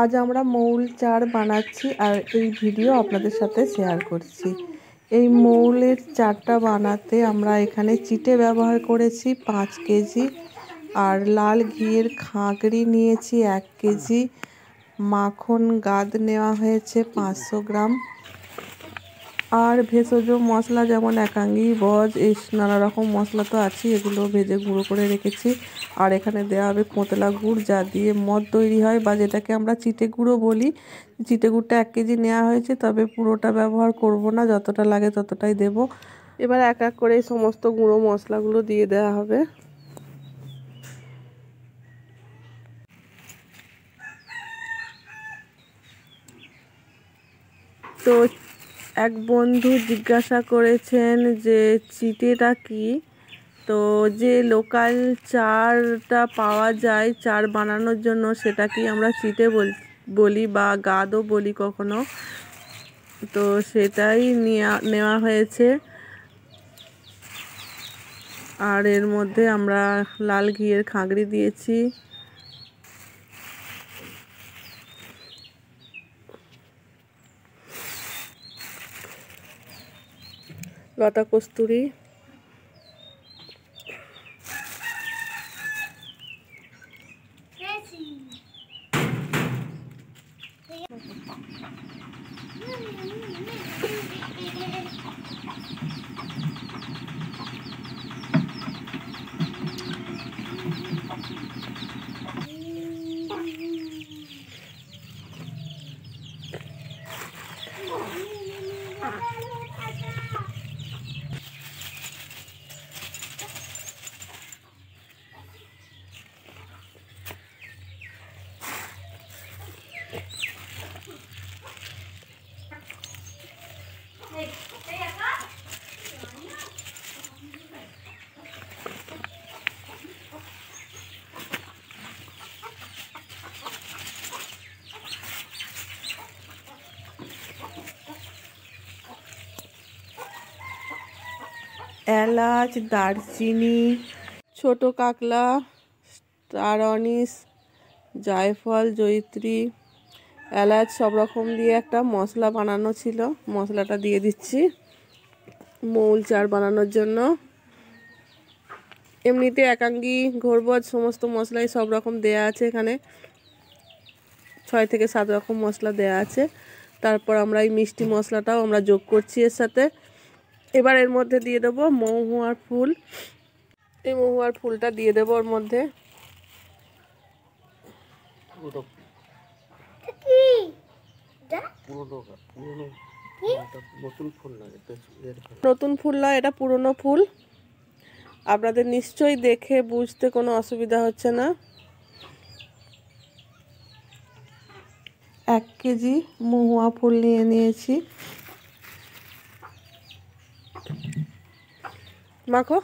আজ আমরা মৌল চার বানাচ্ছি আর এই ভিডিও আপনাদের সাথে শেয়ার করছি। এই মৌলের চারটা বানাতে আমরা এখানে চিটে ব্যবহার করেছি 5 কেজি, আর লাল ঘিয়ের খাঁকড়ি নিয়েছি 1 কেজি, মাখন গাদ নেওয়া হয়েছে 500 গ্রাম, আর ভেষজ মশলা যেমন একাঙ্গি, বজ, এই নানা রকম মশলা তো আছে, এগুলো ভেজে গুঁড়ো করে রেখেছি। আর এখানে দেওয়া হবে কোঁতলা গুড়, যা দিয়ে মদ তৈরি হয় বা যেটাকে আমরা চিটে গুঁড়ো বলি। চিটে গুড়টা 1 কেজি নেওয়া হয়েছে, তবে পুরোটা ব্যবহার করব না, যতটা লাগে ততটাই দেব। এবার এক এক করে এই সমস্ত গুঁড়ো মশলাগুলো দিয়ে দেওয়া হবে। তো এক বন্ধু জিজ্ঞাসা করেছেন যে চিটেটা কি। তো যে লোকাল চারটা পাওয়া যায় চার বানানোর জন্য, সেটাকেই আমরা চিটে বলি বা গাদও বলি কখনো। তো সেটাই নেওয়া হয়েছে। আর এর মধ্যে আমরা লাল ঘিয়ের খাঁকড়ি দিয়েছি, লতা কস্তুরি, এলাচ, দারচিনি, ছোট কাকলা, স্টার অনিস, জায়ফল, জয়িত্রী, এলাচ সব রকম দিয়ে একটা মশলা বানানো ছিল। মশলাটা দিয়ে দিচ্ছি মৌল চার বানানোর জন্য। এমনিতে একাঙ্গি, ঘোরবজ সমস্ত মশলাই সব রকম দেয়া আছে, এখানে 6 থেকে 7 রকম মশলা দেয়া আছে। তারপর আমরা এই মিষ্টি মশলাটাও আমরা যোগ করছি এর সাথে। এবার এর মধ্যে দিয়ে দেবো মহুয়ার ফুল। এই মহুয়ার ফুলটা দিয়ে দেবো ওর মধ্যে। নতুন ফুল নয়, এটা পুরনো ফুল। আপনাদের নিশ্চয়ই দেখে বুঝতে কোনো অসুবিধা হচ্ছে না। 1 কেজি মহুয়া ফুল নিয়েছি। মাখো।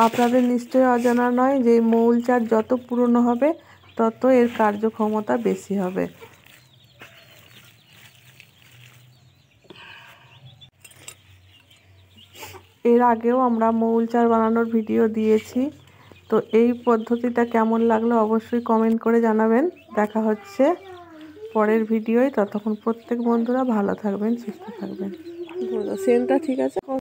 আপনাদের নিশ্চয়ই অজানা নয় যে মৌল চার যত পুরনো হবে তত এর কার্যক্ষমতা বেশি হবে। এর আগেও আমরা মৌল চার বানানোর ভিডিও দিয়েছি। তো এই পদ্ধতিটা কেমন লাগলো অবশ্যই কমেন্ট করে জানাবেন। দেখা হচ্ছে পরের ভিডিওয়। ততক্ষণ প্রত্যেক বন্ধুরা ভালো থাকবেন, সুস্থ থাকবেন। সেন্টটা ঠিক আছে।